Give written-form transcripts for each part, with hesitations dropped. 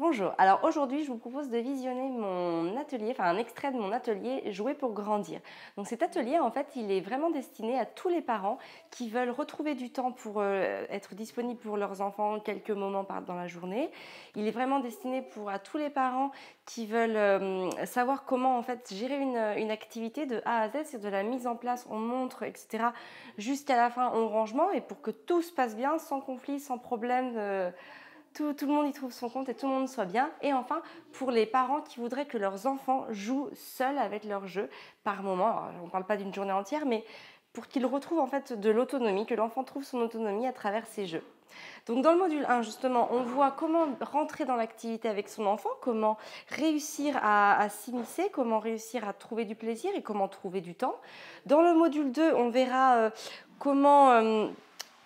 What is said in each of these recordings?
Bonjour, alors aujourd'hui je vous propose de visionner mon atelier, enfin un extrait de mon atelier Jouer pour grandir. Donc cet atelier en fait il est vraiment destiné à tous les parents qui veulent retrouver du temps pour être disponibles pour leurs enfants quelques moments dans la journée. Il est vraiment destiné à tous les parents qui veulent savoir comment en fait gérer une activité de A à Z, c'est de la mise en place, on montre, etc. jusqu'à la fin on rangement et pour que tout se passe bien, sans conflit, sans problème. Tout le monde y trouve son compte et tout le monde soit bien. Et enfin, pour les parents qui voudraient que leurs enfants jouent seuls avec leurs jeux par moment, alors, on ne parle pas d'une journée entière, mais pour qu'ils retrouvent en fait de l'autonomie, que l'enfant trouve son autonomie à travers ses jeux. Donc dans le module 1, justement, on voit comment rentrer dans l'activité avec son enfant, comment réussir à s'immiscer, comment réussir à trouver du plaisir et comment trouver du temps. Dans le module 2, on verra comment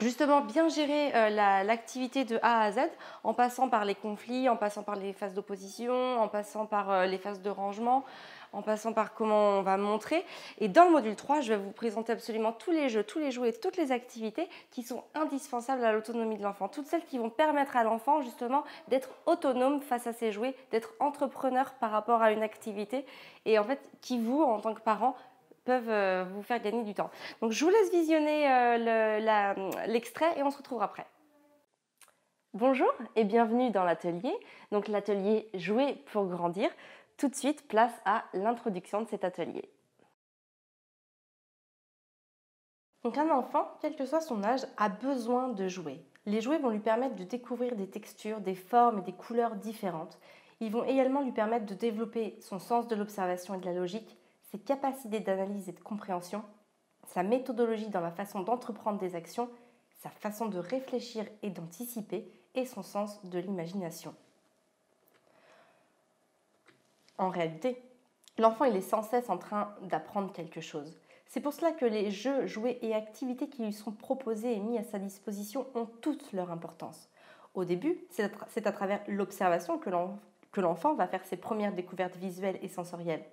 justement bien gérer l'activité de A à Z en passant par les conflits, en passant par les phases d'opposition, en passant par les phases de rangement, en passant par comment on va montrer. Et dans le module 3, je vais vous présenter absolument tous les jeux, tous les jouets, toutes les activités qui sont indispensables à l'autonomie de l'enfant. Toutes celles qui vont permettre à l'enfant justement d'être autonome face à ses jouets, d'être entrepreneur par rapport à une activité et en fait qui vous, en tant que parent, peuvent vous faire gagner du temps. Donc je vous laisse visionner l'extrait et on se retrouve après. Bonjour et bienvenue dans l'atelier, donc l'atelier Jouer pour grandir. Tout de suite, place à l'introduction de cet atelier. Donc un enfant, quel que soit son âge, a besoin de jouer. Les jouets vont lui permettre de découvrir des textures, des formes et des couleurs différentes. Ils vont également lui permettre de développer son sens de l'observation et de la logique, ses capacités d'analyse et de compréhension, sa méthodologie dans la façon d'entreprendre des actions, sa façon de réfléchir et d'anticiper et son sens de l'imagination. En réalité, l'enfant il est sans cesse en train d'apprendre quelque chose. C'est pour cela que les jeux, jouets et activités qui lui sont proposés et mis à sa disposition ont toute leur importance. Au début, c'est à travers l'observation que l'enfant va faire ses premières découvertes visuelles et sensorielles.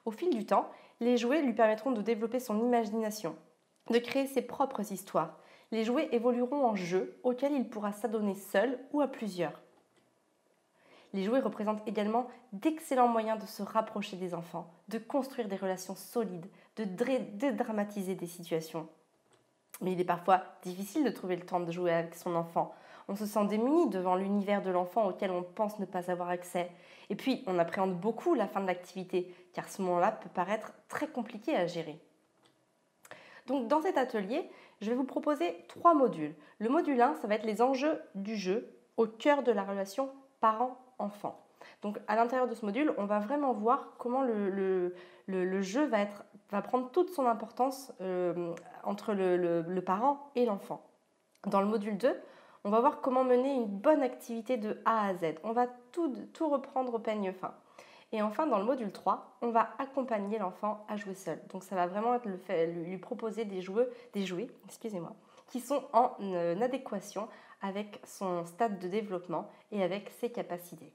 Au fil du temps, les jouets lui permettront de développer son imagination, de créer ses propres histoires. Les jouets évolueront en jeux auxquels il pourra s'adonner seul ou à plusieurs. Les jouets représentent également d'excellents moyens de se rapprocher des enfants, de construire des relations solides, de dédramatiser des situations. Mais il est parfois difficile de trouver le temps de jouer avec son enfant. On se sent démuni devant l'univers de l'enfant auquel on pense ne pas avoir accès. Et puis, on appréhende beaucoup la fin de l'activité, car ce moment-là peut paraître très compliqué à gérer. Donc, dans cet atelier, je vais vous proposer 3 modules. Le module 1, ça va être les enjeux du jeu au cœur de la relation parent-enfant. Donc, à l'intérieur de ce module, on va vraiment voir comment le jeu va prendre toute son importance entre le parent et l'enfant. Dans le module 2, on va voir comment mener une bonne activité de A à Z. On va tout reprendre au peigne fin. Et enfin, dans le module 3, on va accompagner l'enfant à jouer seul. Donc ça va vraiment être lui proposer des jouets qui sont en adéquation avec son stade de développement et avec ses capacités.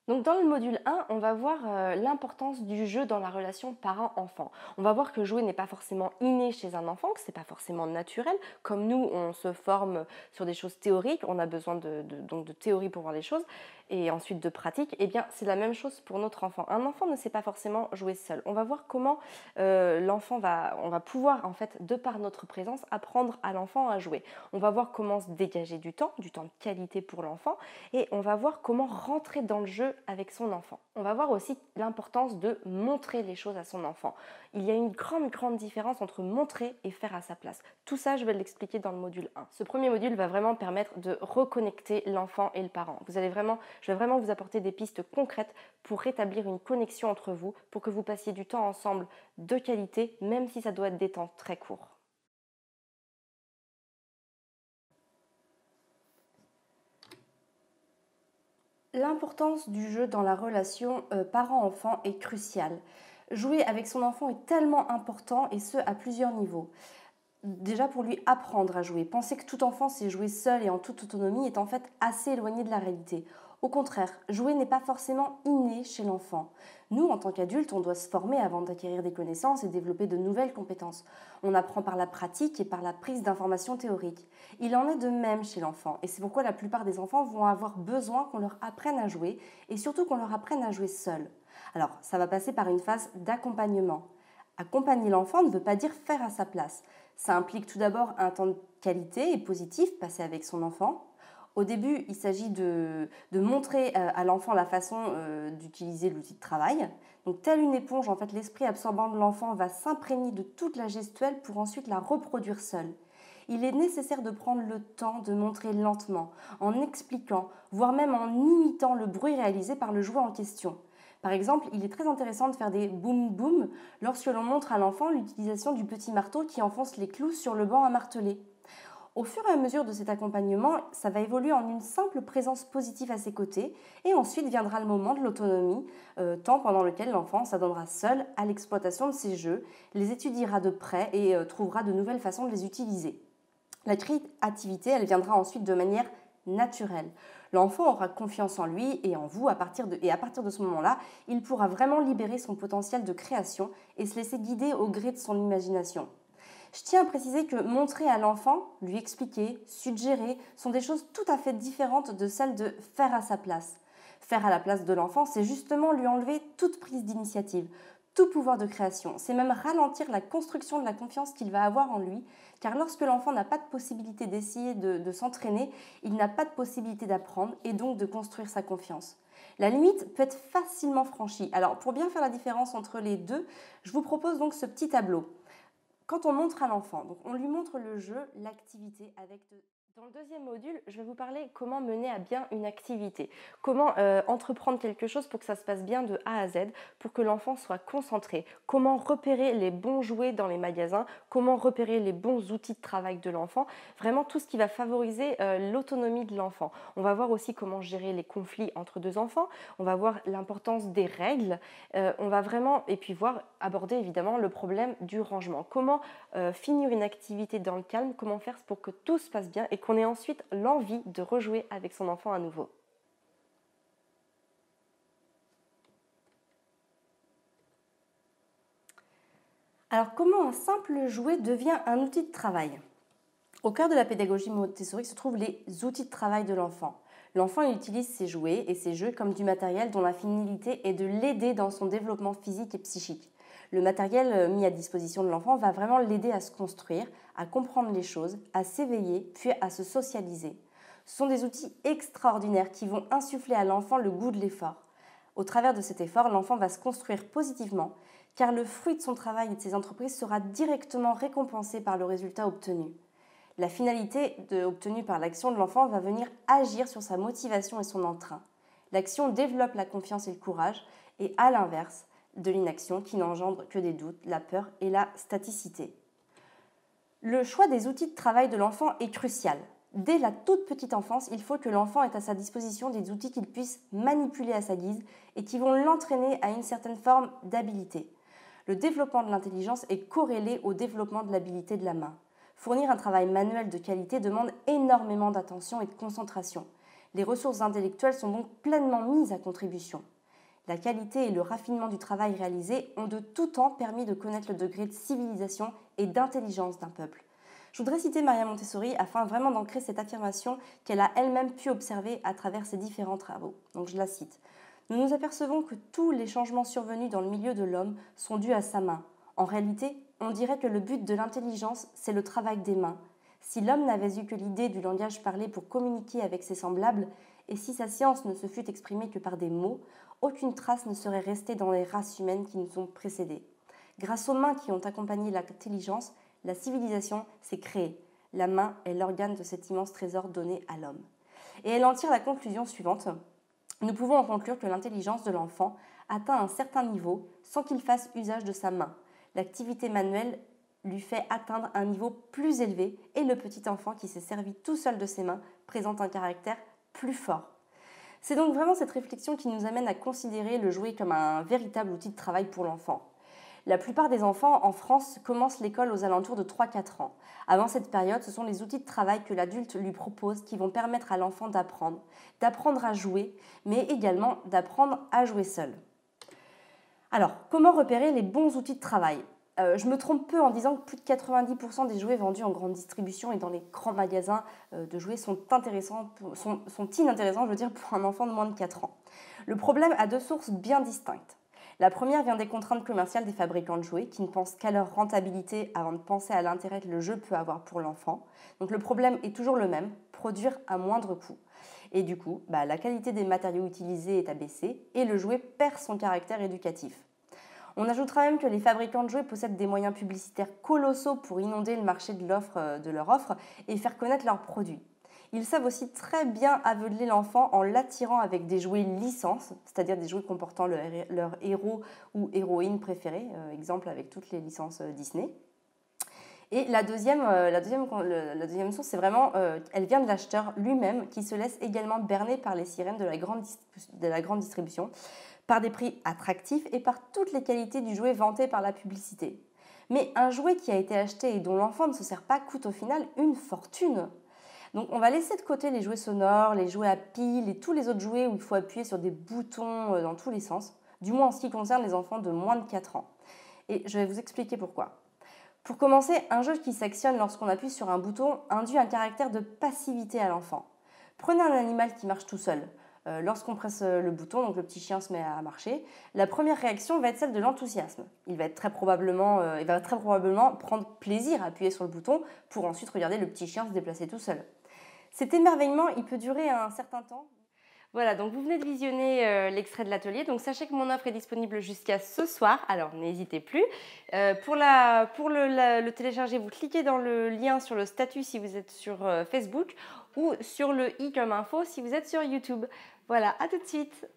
Donc dans le module 1, on va voir l'importance du jeu dans la relation parent-enfant. On va voir que jouer n'est pas forcément inné chez un enfant, que ce n'est pas forcément naturel. Comme nous, on se forme sur des choses théoriques, on a besoin donc de théorie pour voir les choses, et ensuite de pratique. Eh bien, c'est la même chose pour notre enfant. Un enfant ne sait pas forcément jouer seul. On va voir comment on va pouvoir, en fait, de par notre présence, apprendre à l'enfant à jouer. On va voir comment se dégager du temps de qualité pour l'enfant, et on va voir comment rentrer dans le jeu avec son enfant. On va voir aussi l'importance de montrer les choses à son enfant. Il y a une grande différence entre montrer et faire à sa place. Tout ça, je vais l'expliquer dans le module 1. Ce premier module va vraiment permettre de reconnecter l'enfant et le parent. Je vais vraiment vous apporter des pistes concrètes pour rétablir une connexion entre vous, pour que vous passiez du temps ensemble de qualité, même si ça doit être des temps très courts. L'importance du jeu dans la relation parent-enfant est cruciale. Jouer avec son enfant est tellement important et ce à plusieurs niveaux. Déjà pour lui apprendre à jouer. Penser que tout enfant sait jouer seul et en toute autonomie est en fait assez éloigné de la réalité. Au contraire, jouer n'est pas forcément inné chez l'enfant. Nous, en tant qu'adultes, on doit se former avant d'acquérir des connaissances et développer de nouvelles compétences. On apprend par la pratique et par la prise d'informations théoriques. Il en est de même chez l'enfant, et c'est pourquoi la plupart des enfants vont avoir besoin qu'on leur apprenne à jouer, et surtout qu'on leur apprenne à jouer seul. Alors, ça va passer par une phase d'accompagnement. Accompagner l'enfant ne veut pas dire faire à sa place. Ça implique tout d'abord un temps de qualité et positif passé avec son enfant. Au début, il s'agit de montrer à l'enfant la façon d'utiliser l'outil de travail. Donc, telle une éponge, en fait, l'esprit absorbant de l'enfant va s'imprégner de toute la gestuelle pour ensuite la reproduire seul. Il est nécessaire de prendre le temps de montrer lentement, en expliquant, voire même en imitant le bruit réalisé par le jouet en question. Par exemple, il est très intéressant de faire des boum boum lorsque l'on montre à l'enfant l'utilisation du petit marteau qui enfonce les clous sur le banc à marteler. Au fur et à mesure de cet accompagnement, ça va évoluer en une simple présence positive à ses côtés et ensuite viendra le moment de l'autonomie, temps pendant lequel l'enfant s'adonnera seul à l'exploitation de ses jeux, les étudiera de près et trouvera de nouvelles façons de les utiliser. La créativité, elle viendra ensuite de manière naturelle. L'enfant aura confiance en lui et en vous et à partir de ce moment-là, il pourra vraiment libérer son potentiel de création et se laisser guider au gré de son imagination. Je tiens à préciser que montrer à l'enfant, lui expliquer, suggérer, sont des choses tout à fait différentes de celles de faire à sa place. Faire à la place de l'enfant, c'est justement lui enlever toute prise d'initiative, tout pouvoir de création. C'est même ralentir la construction de la confiance qu'il va avoir en lui, car lorsque l'enfant n'a pas de possibilité d'essayer de s'entraîner, il n'a pas de possibilité d'apprendre et donc de construire sa confiance. La limite peut être facilement franchie. Alors, pour bien faire la différence entre les deux, je vous propose donc ce petit tableau. Quand on montre à l'enfant, donc on lui montre le jeu, l'activité avec Dans le deuxième module, je vais vous parler comment mener à bien une activité, comment entreprendre quelque chose pour que ça se passe bien de A à Z, pour que l'enfant soit concentré, comment repérer les bons jouets dans les magasins, comment repérer les bons outils de travail de l'enfant, vraiment tout ce qui va favoriser l'autonomie de l'enfant. On va voir aussi comment gérer les conflits entre deux enfants, on va voir l'importance des règles, on va vraiment, et puis aborder évidemment le problème du rangement. Comment finir une activité dans le calme, comment faire pour que tout se passe bien et qu'on ait ensuite l'envie de rejouer avec son enfant à nouveau. Alors, comment un simple jouet devient un outil de travail? Au cœur de la pédagogie Montessori se trouvent les outils de travail de l'enfant. L'enfant utilise ses jouets et ses jeux comme du matériel dont la finalité est de l'aider dans son développement physique et psychique. Le matériel mis à disposition de l'enfant va vraiment l'aider à se construire, à comprendre les choses, à s'éveiller, puis à se socialiser. Ce sont des outils extraordinaires qui vont insuffler à l'enfant le goût de l'effort. Au travers de cet effort, l'enfant va se construire positivement, car le fruit de son travail et de ses entreprises sera directement récompensé par le résultat obtenu. La finalité obtenue par l'action de l'enfant va venir agir sur sa motivation et son entrain. L'action développe la confiance et le courage, et à l'inverse de l'inaction qui n'engendre que des doutes, la peur et la staticité. Le choix des outils de travail de l'enfant est crucial. Dès la toute petite enfance, il faut que l'enfant ait à sa disposition des outils qu'il puisse manipuler à sa guise et qui vont l'entraîner à une certaine forme d'habilité. Le développement de l'intelligence est corrélé au développement de l'habilité de la main. Fournir un travail manuel de qualité demande énormément d'attention et de concentration. Les ressources intellectuelles sont donc pleinement mises à contribution. La qualité et le raffinement du travail réalisé ont de tout temps permis de connaître le degré de civilisation et d'intelligence d'un peuple. Je voudrais citer Maria Montessori afin vraiment d'ancrer cette affirmation qu'elle a elle-même pu observer à travers ses différents travaux. Donc je la cite. « Nous nous apercevons que tous les changements survenus dans le milieu de l'homme sont dus à sa main. En réalité, on dirait que le but de l'intelligence, c'est le travail des mains. Si l'homme n'avait eu que l'idée du langage parlé pour communiquer avec ses semblables, et si sa science ne se fût exprimée que par des mots, aucune trace ne serait restée dans les races humaines qui nous ont précédées. Grâce aux mains qui ont accompagné l'intelligence, la civilisation s'est créée. La main est l'organe de cet immense trésor donné à l'homme. » Et elle en tire la conclusion suivante. Nous pouvons en conclure que l'intelligence de l'enfant atteint un certain niveau sans qu'il fasse usage de sa main. L'activité manuelle lui fait atteindre un niveau plus élevé et le petit enfant qui s'est servi tout seul de ses mains présente un caractère plus fort. C'est donc vraiment cette réflexion qui nous amène à considérer le jouet comme un véritable outil de travail pour l'enfant. La plupart des enfants en France commencent l'école aux alentours de 3-4 ans. Avant cette période, ce sont les outils de travail que l'adulte lui propose qui vont permettre à l'enfant d'apprendre à jouer, mais également d'apprendre à jouer seul. Alors, comment repérer les bons outils de travail? Je me trompe peu en disant que plus de 90% des jouets vendus en grande distribution et dans les grands magasins de jouets sont inintéressants, je veux dire, pour un enfant de moins de 4 ans. Le problème a deux sources bien distinctes. La première vient des contraintes commerciales des fabricants de jouets qui ne pensent qu'à leur rentabilité avant de penser à l'intérêt que le jeu peut avoir pour l'enfant. Donc le problème est toujours le même, produire à moindre coût. Et du coup, la qualité des matériaux utilisés est abaissée et le jouet perd son caractère éducatif. On ajoutera même que les fabricants de jouets possèdent des moyens publicitaires colossaux pour inonder le marché de leur offre et faire connaître leurs produits. Ils savent aussi très bien aveugler l'enfant en l'attirant avec des jouets licence, c'est-à-dire des jouets comportant leur héros ou héroïne préféré, exemple avec toutes les licences Disney. Et la deuxième source, c'est vraiment, elle vient de l'acheteur lui-même qui se laisse également berner par les sirènes de la grande distribution, par des prix attractifs et par toutes les qualités du jouet vanté par la publicité. Mais un jouet qui a été acheté et dont l'enfant ne se sert pas coûte au final une fortune. Donc on va laisser de côté les jouets sonores, les jouets à piles et tous les autres jouets où il faut appuyer sur des boutons dans tous les sens, du moins en ce qui concerne les enfants de moins de 4 ans. Et je vais vous expliquer pourquoi. Pour commencer, un jeu qui s'actionne lorsqu'on appuie sur un bouton induit un caractère de passivité à l'enfant. Prenez un animal qui marche tout seul. Lorsqu'on presse le bouton, donc le petit chien se met à marcher, la première réaction va être celle de l'enthousiasme. Il va très probablement prendre plaisir à appuyer sur le bouton pour ensuite regarder le petit chien se déplacer tout seul. Cet émerveillement, il peut durer un certain temps. Voilà, donc vous venez de visionner l'extrait de l'atelier. Donc sachez que mon offre est disponible jusqu'à ce soir, alors n'hésitez plus. Pour le télécharger, vous cliquez dans le lien sur le statut si vous êtes sur Facebook ou sur le i comme info si vous êtes sur YouTube. Voilà, à tout de suite.